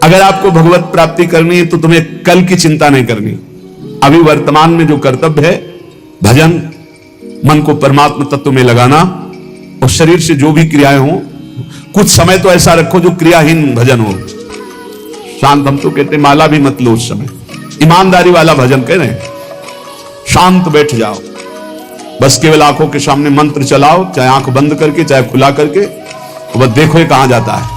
अगर आपको भगवत प्राप्ति करनी है तो तुम्हें कल की चिंता नहीं करनी। अभी वर्तमान में जो कर्तव्य है, भजन, मन को परमात्मा तत्व में लगाना, और शरीर से जो भी क्रियाएं हो, कुछ समय तो ऐसा रखो जो क्रियाहीन भजन हो। शांत, हम तो कहते माला भी मत लो उस समय, ईमानदारी वाला भजन कह रहे हैं। शांत बैठ जाओ, बस केवल आंखों के सामने मंत्र चलाओ, चाहे आंख बंद करके चाहे खुला करके, तो बस देखो ये कहां जाता है।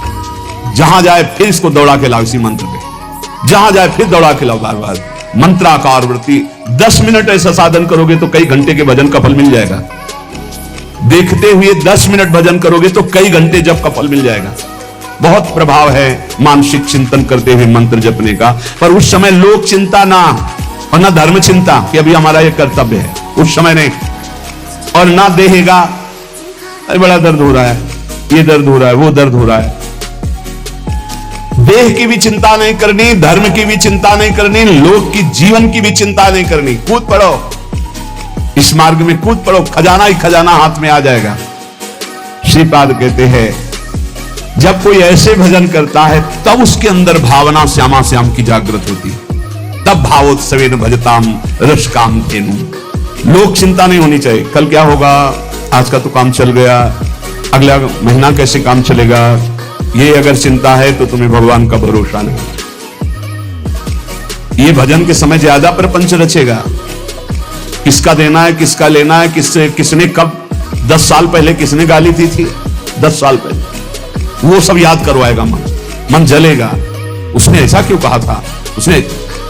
जहां जाए फिर इसको दौड़ा के लाओ, इसी मंत्र पे जहां जाए फिर दौड़ा के लाओ, बार बार मंत्राकार वृत्ति। 10 मिनट ऐसा साधन करोगे तो कई घंटे के भजन का फल मिल जाएगा। देखते हुए 10 मिनट भजन करोगे तो कई घंटे जप का फल मिल जाएगा। बहुत प्रभाव है मानसिक चिंतन करते हुए मंत्र जपने का। पर उस समय लोक चिंता ना, और ना धर्म चिंता कि अभी हमारा ये कर्तव्य है, उस समय नहीं। और ना देहेगा, अरे बड़ा दर्द हो रहा है, ये दर्द हो रहा है, वो दर्द हो रहा है। देह की भी चिंता नहीं करनी, धर्म की भी चिंता नहीं करनी, लोक की जीवन की भी चिंता नहीं करनी। कूद पड़ो, इस मार्ग में कूद पड़ो, खजाना ही खजाना हाथ में आ जाएगा। श्रीपाद कहते हैं जब कोई ऐसे भजन करता है तब उसके अंदर भावना श्यामा श्याम की जागृत होती है, तब भावोत्सवेन भजताम रस काम धेनु। लोक चिंता नहीं होनी चाहिए, कल क्या होगा, आज का तो काम चल गया, अगला महीना कैसे काम चलेगा, ये अगर चिंता है तो तुम्हें भगवान का भरोसा नहीं। ये भजन के समय ज्यादा प्रपंच रचेगा, किसका देना है, किसका लेना है, किसने कब 10 साल पहले किसने गाली दी थी, 10 साल पहले, वो सब याद करवाएगा। मन जलेगा, उसने ऐसा क्यों कहा था, उसने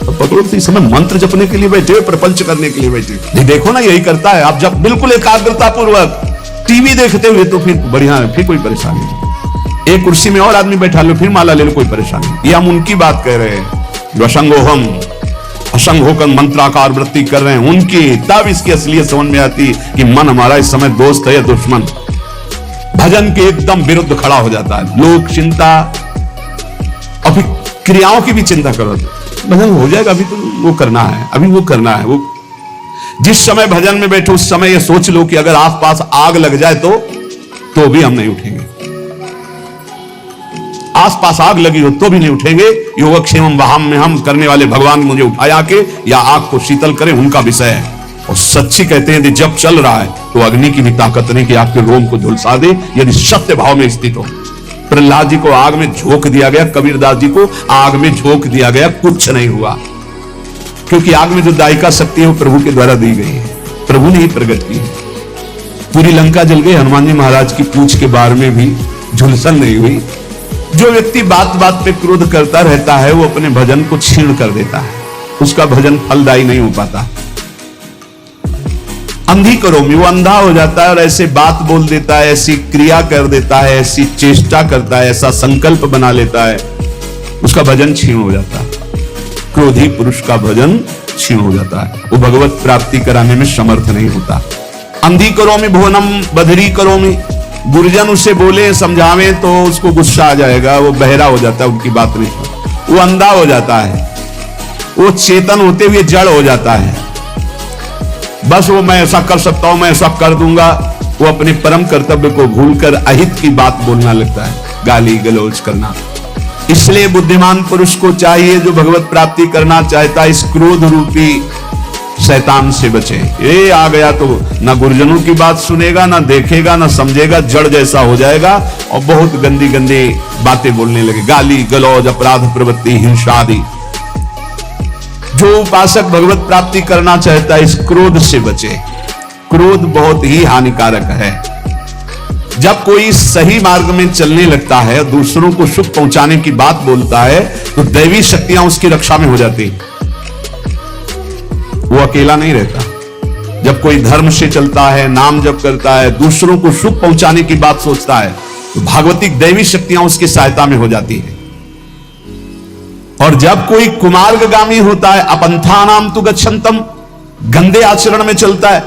पकड़ो। इस समय मंत्र जपने के लिए बैठे, प्रपंच करने के लिए बैठे। देखो ना, यही करता है। आप जब बिल्कुल एकाग्रता पूर्वक टीवी देखते हुए तो फिर बढ़िया है, फिर कोई परेशानी नहीं। एक कुर्सी में और आदमी बैठा लो, फिर माला ले लो, कोई परेशानी नहीं। ये हम उनकी बात कह रहे हैं जो असंगोहम, असंग होकर मंत्राकार वृत्ति कर रहे हैं, उनकी। तब इसकी असलियत समझ में आती कि मन हमारा इस समय दोस्त है या दुश्मन। भजन के एकदम विरुद्ध खड़ा हो जाता है। लोक चिंता, अभी क्रियाओं की भी चिंता करो, भजन हो जाएगा, अभी तो वो करना है, अभी वो करना है। वो जिस समय भजन में बैठो उस समय ये सोच लो कि अगर आसपास आग लग जाए तो भी हम नहीं उठेंगे। आसपास आग लगी हो तो भी नहीं उठेंगे। योगक्षेमम वहाम में हम करने वाले भगवान मुझे उठाया के या आग को शीतल करें, उनका विषय है। और सच्ची कहते हैं जब चल रहा है तो अग्नि की भी ताकत नहीं कि आपके रोम को झुलसा दे, यदि सत्य भाव में स्थित हो। प्रहलाद जी को आग में झोंक दिया गया, कबीरदास जी को आग में झोंक दिया गया, कुछ नहीं हुआ, क्योंकि आग में जो दायिका शक्ति है वो प्रभु के द्वारा दी गई है, प्रभु ने ही प्रकट की है। पूरी लंका जल गई, हनुमान जी महाराज की पूंछ के बार में भी झुलसन नहीं हुई। जो व्यक्ति बात बात पे क्रोध करता रहता है वो अपने भजन को छीण कर देता है, उसका भजन फलदायी नहीं हो पाता। अंधी करो में वो अंधा हो जाता है और ऐसे बात बोल देता है, ऐसी क्रिया कर देता है, ऐसी चेष्टा करता है, ऐसा संकल्प बना लेता है, उसका भजन छीण हो जाता है। क्रोधी पुरुष का भजन छीण हो जाता है, वो भगवत प्राप्ति कराने में समर्थ नहीं होता। अंधी करो में भुवनम बधरी करो में, गुरुजन उसे बोले समझावे तो उसको गुस्सा आ जाएगा, वो बहरा हो जाता है, उनकी बात नहीं, वो अंधा हो जाता है, वो चेतन होते हुए जड़ हो जाता है। बस वो मैं ऐसा कर सकता हूं, मैं ऐसा कर दूंगा, वो अपने परम कर्तव्य को भूलकर अहित की बात बोलना लगता है, गाली गलौज करना। इसलिए बुद्धिमान पुरुष को चाहिए, जो भगवत प्राप्ति करना चाहता है, इस क्रोध रूपी शैतान से बचे। ये आ गया तो ना गुरुजनों की बात सुनेगा, ना देखेगा, ना समझेगा, जड़ जैसा हो जाएगा और बहुत गंदी गंदी बातें बोलने लगे, गाली गलौज, अपराध प्रवृत्ति, हिंसा आदि। जो उपासक भगवत प्राप्ति करना चाहता है, इस क्रोध से बचे। क्रोध बहुत ही हानिकारक है। जब कोई सही मार्ग में चलने लगता है, दूसरों को सुख पहुंचाने की बात बोलता है, तो दैवी शक्तियां उसकी रक्षा में हो जाती, वो अकेला नहीं रहता। जब कोई धर्म से चलता है, नाम जप करता है, दूसरों को सुख पहुंचाने की बात सोचता है, तो भागवतिक दैवी शक्तियां उसकी सहायता में हो जाती है। और जब कोई कुमार्गगामी होता है, अपंथानाम तु गच्छन्तम, गंदे आचरण में चलता है,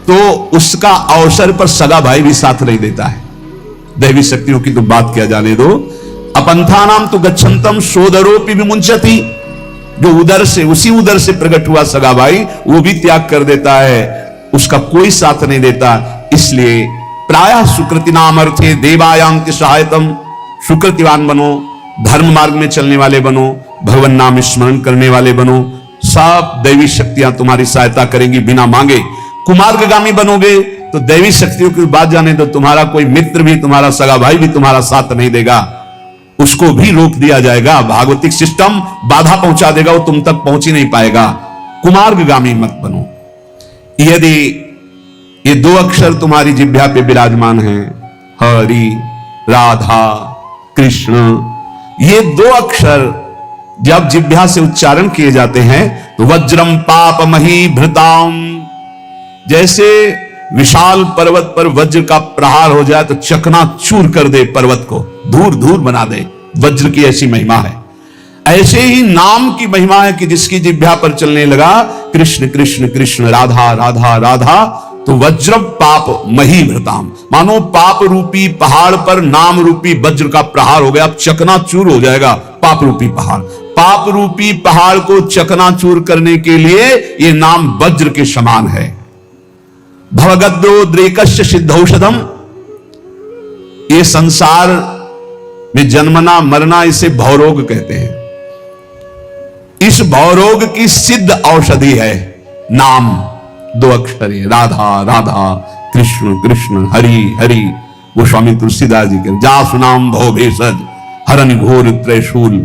तो उसका अवसर पर सगा भाई भी साथ नहीं देता है। दैवी शक्तियों की तो बात क्या जाने दो। अपंथानाम तु गच्छन्तम सोदरोपि विमुंचति, जो उधर से, उसी उधर से प्रकट हुआ सगा भाई, वो भी त्याग कर देता है, उसका कोई साथ नहीं देता। इसलिए प्रायः सुकृति नाम अर्थे देवायांति सहायतम, सुकृतिवान बनो, धर्म मार्ग में चलने वाले बनो, भगवान नाम स्मरण करने वाले बनो, सब दैवी शक्तियां तुम्हारी सहायता करेंगी बिना मांगे। कुमार्गगामी बनोगे तो दैवी शक्तियों की बात जाने तो तुम्हारा कोई मित्र भी, तुम्हारा सगा भाई भी तुम्हारा साथ नहीं देगा, उसको भी रोक दिया जाएगा। भागवतिक सिस्टम बाधा पहुंचा देगा, वो तुम तक पहुंच ही नहीं पाएगा। कुमार्गगामी मत बनो। यदि ये दो अक्षर तुम्हारी जिह्वा पे विराजमान हैं, हरि, राधा, कृष्ण, ये दो अक्षर जब जिह्वा से उच्चारण किए जाते हैं तो वज्रम पाप मही भृताम, जैसे विशाल पर्वत पर वज्र का प्रहार हो जाए तो चकनाचूर कर दे, पर्वत को धूर धूर बना दे। वज्र की ऐसी महिमा है। ऐसे ही नाम की महिमा है कि जिसकी जिह्वा पर चलने लगा कृष्ण कृष्ण कृष्ण, राधा राधा राधा, तो वज्र पाप मही भृताम, मानो पाप रूपी पहाड़ पर नाम रूपी वज्र का प्रहार हो गया, अब चकनाचूर हो जाएगा पाप रूपी पहाड़। पाप रूपी पहाड़ को चकनाचूर करने के लिए यह नाम वज्र के समान है। भवगद्रोद्रेकस्य सिद्धौषधम, ये संसार में जन्मना मरना इसे भवरोग कहते हैं। इस भवरोग की सिद्ध औषधि है नाम, दो अक्षर है, राधा राधा, कृष्ण कृष्ण, हरि हरि। वो स्वामी तुलसीदास जी के जासु नाम भव भेषज हरन घोर त्रैशूल,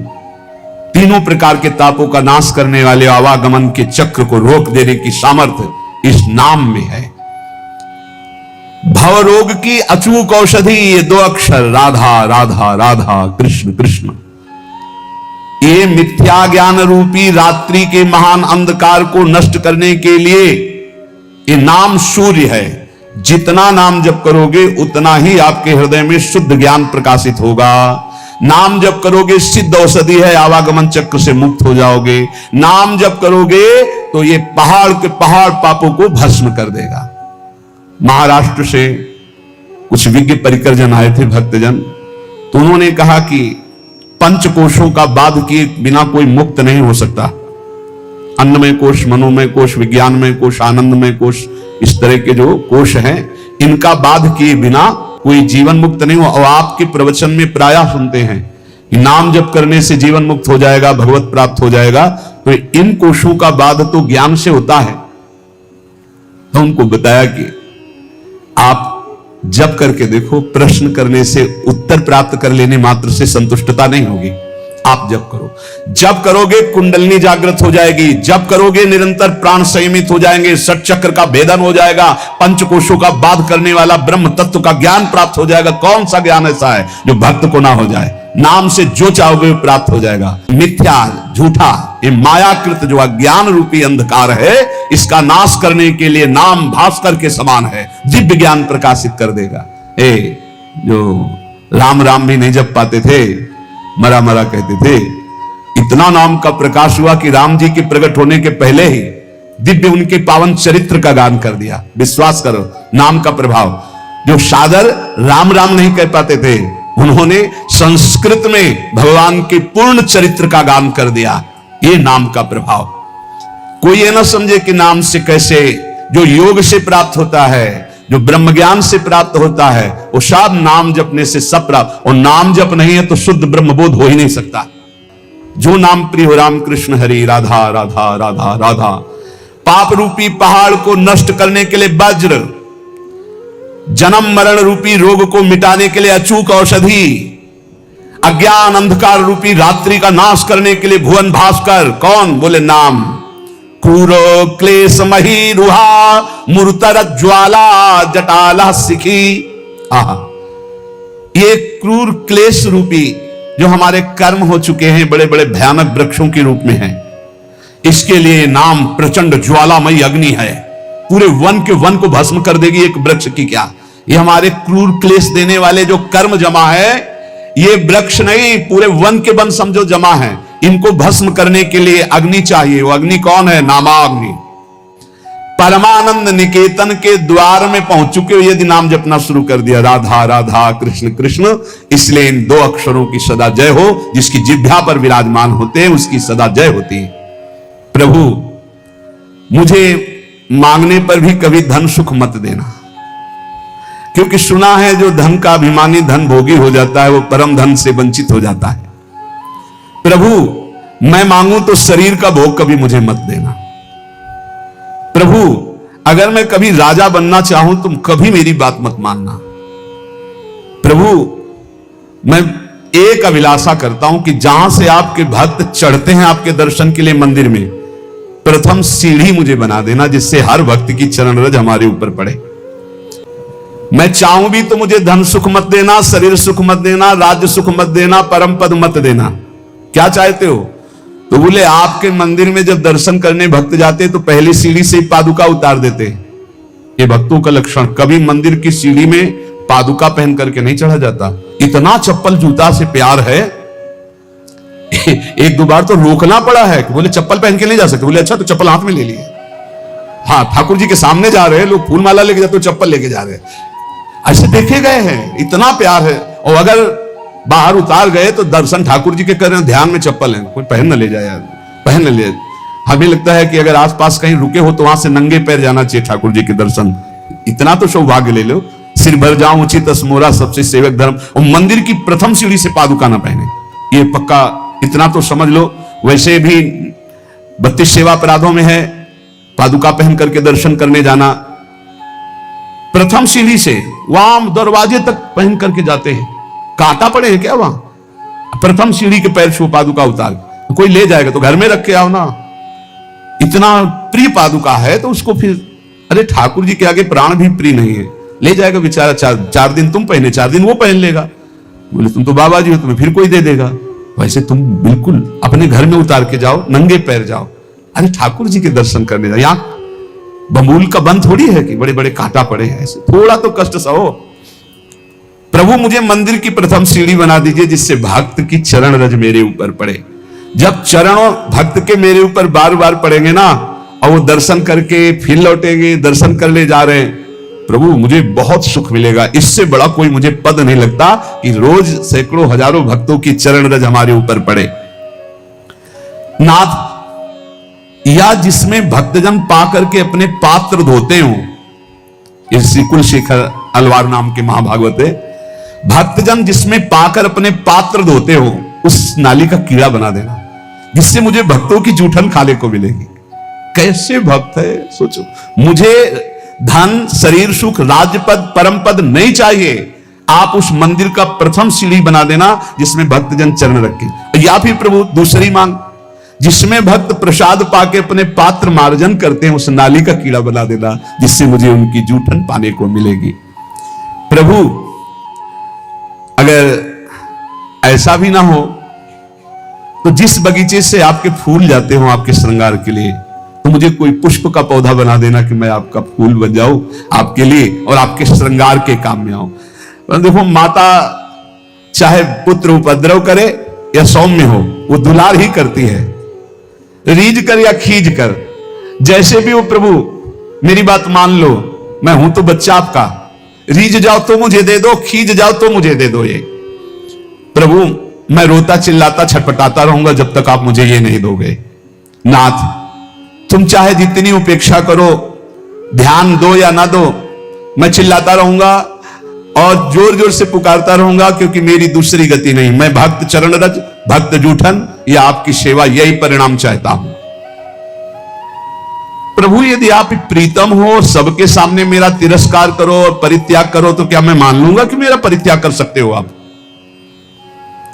तीनों प्रकार के तापों का नाश करने वाले आवागमन के चक्र को रोक देने की सामर्थ्य इस नाम में है। भवरोग की अचूक औषधि ये दो अक्षर राधा राधा राधा, कृष्ण कृष्ण। ये मिथ्या ज्ञान रूपी रात्रि के महान अंधकार को नष्ट करने के लिए ये नाम सूर्य है। जितना नाम जप करोगे उतना ही आपके हृदय में शुद्ध ज्ञान प्रकाशित होगा। नाम जप करोगे सिद्ध औषधि है, आवागमन चक्र से मुक्त हो जाओगे। नाम जप करोगे तो ये पहाड़ के पहाड़ पापों को भस्म कर देगा। महाराष्ट्र से कुछ विज्ञ परिकरजन आए थे, भक्तजन, तो उन्होंने कहा कि पंचकोशों का बाध किए बिना कोई मुक्त नहीं हो सकता। अन्नमय कोश, मनोमय कोश, विज्ञानमय कोश, आनंदमय कोश, इस तरह के जो कोश हैं, इनका बाध किए बिना कोई जीवन मुक्त नहीं हो। और आपके प्रवचन में प्रायः सुनते हैं कि नाम जप करने से जीवन मुक्त हो जाएगा, भगवत प्राप्त हो जाएगा। तो इन कोशों का बाध तो ज्ञान से होता है। तो उनको बताया कि आप जप करके देखो, प्रश्न करने से उत्तर प्राप्त कर लेने मात्र से संतुष्टता नहीं होगी। आप जप करो, जप करोगे कुंडलिनी जागृत हो जाएगी, जप करोगे निरंतर प्राण संयमित हो जाएंगे, षट चक्र का भेदन हो जाएगा, पंचकोशों का बाध करने वाला ब्रह्म तत्व का ज्ञान प्राप्त हो जाएगा। कौन सा ज्ञान ऐसा है जो भक्त को ना हो जाए? नाम से जो चाहोगे प्राप्त हो जाएगा। मिथ्या, झूठा, ये मायाकृत जो अज्ञान रूपी अंधकार है, इसका नाश करने के लिए नाम भास्कर के समान है, दिव्य ज्ञान प्रकाशित कर देगा। जो राम राम भी नहीं जप पाते थे, मरा मरा कहते थे, इतना नाम का प्रकाश हुआ कि राम जी के प्रकट होने के पहले ही दिव्य उनके पावन चरित्र का गान कर दिया। विश्वास करो, नाम का प्रभाव। जो सादर राम राम नहीं कह पाते थे, उन्होंने संस्कृत में भगवान के पूर्ण चरित्र का गान कर दिया। ये नाम का प्रभाव। कोई ये ना समझे कि नाम से कैसे, जो योग से प्राप्त होता है, जो ब्रह्म ज्ञान से प्राप्त होता है, वो सब नाम जपने से सब प्राप्त। और नाम जप नहीं है तो शुद्ध ब्रह्म बोध हो ही नहीं सकता। जो नाम प्रिय हो, राम कृष्ण हरि, राधा राधा राधा राधा। पाप रूपी पहाड़ को नष्ट करने के लिए वज्र, जन्म मरण रूपी रोग को मिटाने के लिए अचूक औषधि, अज्ञान अंधकार रूपी रात्रि का नाश करने के लिए भुवन भास्कर। कौन? बोले नाम। क्रूरो क्लेश मही रुहा, मूर्तर ज्वाला जटाला सिखी। आहा, ये क्रूर क्लेश रूपी जो हमारे कर्म हो चुके हैं, बड़े बड़े भयानक वृक्षों के रूप में हैं, इसके लिए नाम प्रचंड ज्वालामयी अग्नि है, पूरे वन के वन को भस्म कर देगी। एक वृक्ष की क्या, ये हमारे क्रूर क्लेश देने वाले जो कर्म जमा है, ये वृक्ष नहीं, पूरे वन के वन समझो जमा है। इनको भस्म करने के लिए अग्नि चाहिए। वो अग्नि कौन है? नामाग्नि। परमानंद निकेतन के द्वार में पहुंच चुके हो यदि नाम जपना शुरू कर दिया, राधा राधा कृष्ण कृष्ण। इसलिए इन दो अक्षरों की सदा जय हो। जिसकी जिह्वा पर विराजमान होते हैं उसकी सदा जय होती है। प्रभु, मुझे मांगने पर भी कभी धन सुख मत देना, क्योंकि सुना है जो धन का अभिमानी धन भोगी हो जाता है वो परम धन से वंचित हो जाता है। प्रभु मैं मांगू तो शरीर का भोग कभी मुझे मत देना। प्रभु अगर मैं कभी राजा बनना चाहूं तुम कभी मेरी बात मत मानना। प्रभु मैं एक अभिलाषा करता हूं कि जहां से आपके भक्त चढ़ते हैं आपके दर्शन के लिए मंदिर में, प्रथम सीढ़ी मुझे बना देना जिससे हर भक्त की चरण रज हमारे ऊपर पड़े। मैं चाहूं भी तो मुझे धन सुख मत देना, शरीर सुख मत देना, राज्य सुख मत देना, परम पद मत देना। क्या चाहते हो? तो बोले आपके मंदिर में जब दर्शन करने भक्त जाते तो पहली सीढ़ी से ही पादुका उतार देते। ये भक्तों का लक्षण, कभी मंदिर की सीढ़ी में पादुका पहन करके नहीं चढ़ा जाता। इतना चप्पल जूता से प्यार है। एक दो बार तो रोकना पड़ा है कि बोले चप्पल पहन के नहीं जा सकते। बोले अच्छा तो चप्पल हाथ में ले लिए। हाँ ठाकुर जी के सामने जा रहे हैं लोग, फूल माला लेके जाते तो चप्पल लेके जा रहे हैं। ऐसे देखे गए हैं, इतना प्यार है। और अगर बाहर उतार गए तो दर्शन ठाकुर जी के कर रहे हैं, ध्यान में चप्पल है, कोई पहन न ले जाए यार, पहन न ले। हमें लगता है कि अगर आसपास कहीं रुके हो तो वहां से नंगे पैर जाना चाहिए ठाकुर जी के दर्शन। इतना तो सौभाग्य ले लो। सिर भर जाऊं उचित असमोरा सबसे सेवक धर्म। और मंदिर की प्रथम सीढ़ी से पादुका ना पहने, ये पक्का इतना तो समझ लो। वैसे भी 32 सेवा अपराधों में है पादुका पहन करके दर्शन करने जाना। प्रथम सीढ़ी से वहां दरवाजे तक पहन करके जाते हैं। कांटा पड़े हैं क्या वहां? प्रथम सीढ़ी के पैर छू पादुका उतार, कोई ले जाएगा तो घर में रख के आओ ना। इतना प्रिय पादुका है तो उसको फिर, अरे ठाकुर जी के आगे प्राण भी प्रिय नहीं है, ले जाएगा बेचारा। चार दिन तुम पहने, 4 दिन वो पहन लेगा। बोले तुम तो बाबा जी हो, तुम्हें फिर कोई दे देगा। वैसे तुम बिल्कुल अपने घर में उतार के जाओ, नंगे पैर जाओ। अरे ठाकुर जी के दर्शन करने जाओ। यहाँ बमूल का बंद थोड़ी है कि बड़े बड़े कांटा पड़े हैं, ऐसे थोड़ा तो कष्ट सहो। प्रभु मुझे मंदिर की प्रथम सीढ़ी बना दीजिए जिससे भक्त की चरण रज मेरे ऊपर पड़े। जब चरणों भक्त के मेरे ऊपर बार बार पड़ेंगे ना, और वो दर्शन करके फिर लौटेंगे, दर्शन कर ले जा रहे हैं, प्रभु मुझे बहुत सुख मिलेगा। इससे बड़ा कोई मुझे पद नहीं लगता कि रोज सैकड़ों हजारों भक्तों की चरण रज हमारे ऊपर पड़े। नाथ, या जिसमें भक्तजन पा करके अपने पात्र धोते हो, इस कुल शेखर अलवार नाम के महाभागवत है, भक्तजन जिसमें पाकर अपने पात्र धोते हो उस नाली का कीड़ा बना देना जिससे मुझे भक्तों की जूठन खाने को मिलेगी। कैसे भक्त है सोचो। मुझे धन, शरीर सुख, राज्य पद, परम पद नहीं चाहिए। आप उस मंदिर का प्रथम सीढ़ी बना देना जिसमें भक्तजन चरण रखे। या फिर प्रभु दूसरी मांग, जिसमें भक्त प्रसाद पाके अपने पात्र मार्जन करते हैं उस नाली का कीड़ा बना देना जिससे मुझे उनकी जूठन पाने को मिलेगी। प्रभु अगर ऐसा भी ना हो तो जिस बगीचे से आपके फूल जाते हो आपके श्रृंगार के लिए, तो मुझे कोई पुष्प का पौधा बना देना कि मैं आपका फूल बन जाऊं आपके लिए और आपके श्रृंगार के काम में आऊं। देखो माता चाहे पुत्र उपद्रव करे या सौम्य हो, वो दुलार ही करती है। रीझ कर या खींच कर, जैसे भी हो प्रभु मेरी बात मान लो, मैं हूं तो बच्चा आपका। रीझ जाओ तो मुझे दे दो, खींच जाओ तो मुझे दे दो। ये प्रभु मैं रोता चिल्लाता छटपटाता रहूंगा जब तक आप मुझे ये नहीं दोगे। नाथ तुम चाहे जितनी उपेक्षा करो, ध्यान दो या ना दो, मैं चिल्लाता रहूंगा और जोर जोर से पुकारता रहूंगा क्योंकि मेरी दूसरी गति नहीं। मैं भक्त चरण रज, भक्त जूठन या आपकी सेवा, यही परिणाम चाहता हूं। प्रभु यदि आप प्रीतम हो, सबके सामने मेरा तिरस्कार करो और परित्याग करो तो क्या मैं मान लूंगा कि मेरा परित्याग कर सकते हो आप?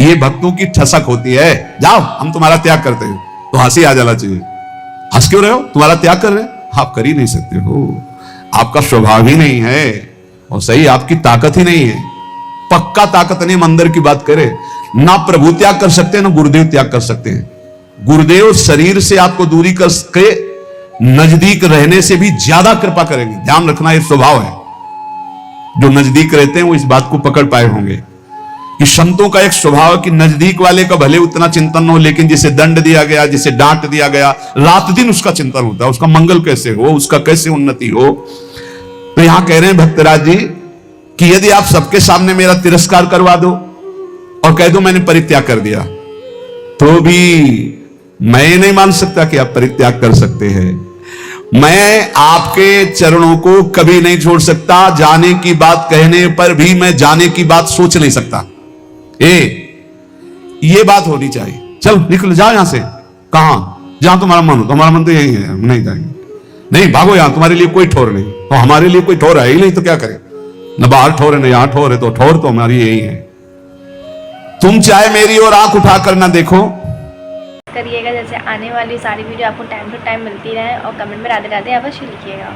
ये भक्तों की ठसक होती है। जाओ हम तुम्हारा त्याग करते हैं, तो हंसी आ जाना चाहिए। हंस क्यों रहे हो? तुम्हारा त्याग कर रहे हैं, आप कर ही नहीं सकते हो, आपका स्वभाव ही नहीं है और सही आपकी ताकत ही नहीं है। पक्का ताकत नहीं, मंदिर की बात करें ना, प्रभु त्याग कर सकते हैं ना गुरुदेव त्याग कर सकते हैं। गुरुदेव शरीर से आपको दूरी करके नजदीक रहने से भी ज्यादा कृपा करेंगे। ध्यान रखना, ये स्वभाव है। जो नजदीक रहते हैं वो इस बात को पकड़ पाए होंगे कि संतों का एक स्वभाव है कि नजदीक वाले का भले उतना चिंतन हो, लेकिन जिसे दंड दिया गया, जिसे डांट दिया गया, रात दिन उसका चिंतन होता है, उसका मंगल कैसे हो, उसका कैसे उन्नति हो। तो यहां कह रहे हैं भक्तराज जी कि यदि आप सबके सामने मेरा तिरस्कार करवा दो और कह दो मैंने परित्याग कर दिया, तो भी मैं नहीं मान सकता कि आप परित्याग कर सकते हैं। मैं आपके चरणों को कभी नहीं छोड़ सकता। जाने की बात कहने पर भी मैं जाने की बात सोच नहीं सकता। ये बात होनी चाहिए। चल निकल जाओ यहां से। कहां? जहां तुम्हारा मन हो। तुम्हारा मन तो यही है, हम नहीं जाएंगे। नहीं भागो, यहां तुम्हारे लिए कोई ठोर नहीं। तो हमारे लिए कोई ठोर है ही नहीं तो क्या करें? न बाहर ठोर है न यहां ठोर है, तो ठोर तो हमारी यही है। तुम चाहे मेरी ओर आंख उठाकर ना देखो करिएगा, जैसे आने वाली सारी वीडियो आपको टाइम टू टाइम मिलती रहे, और कमेंट में राधे राधे अवश्य लिखिएगा।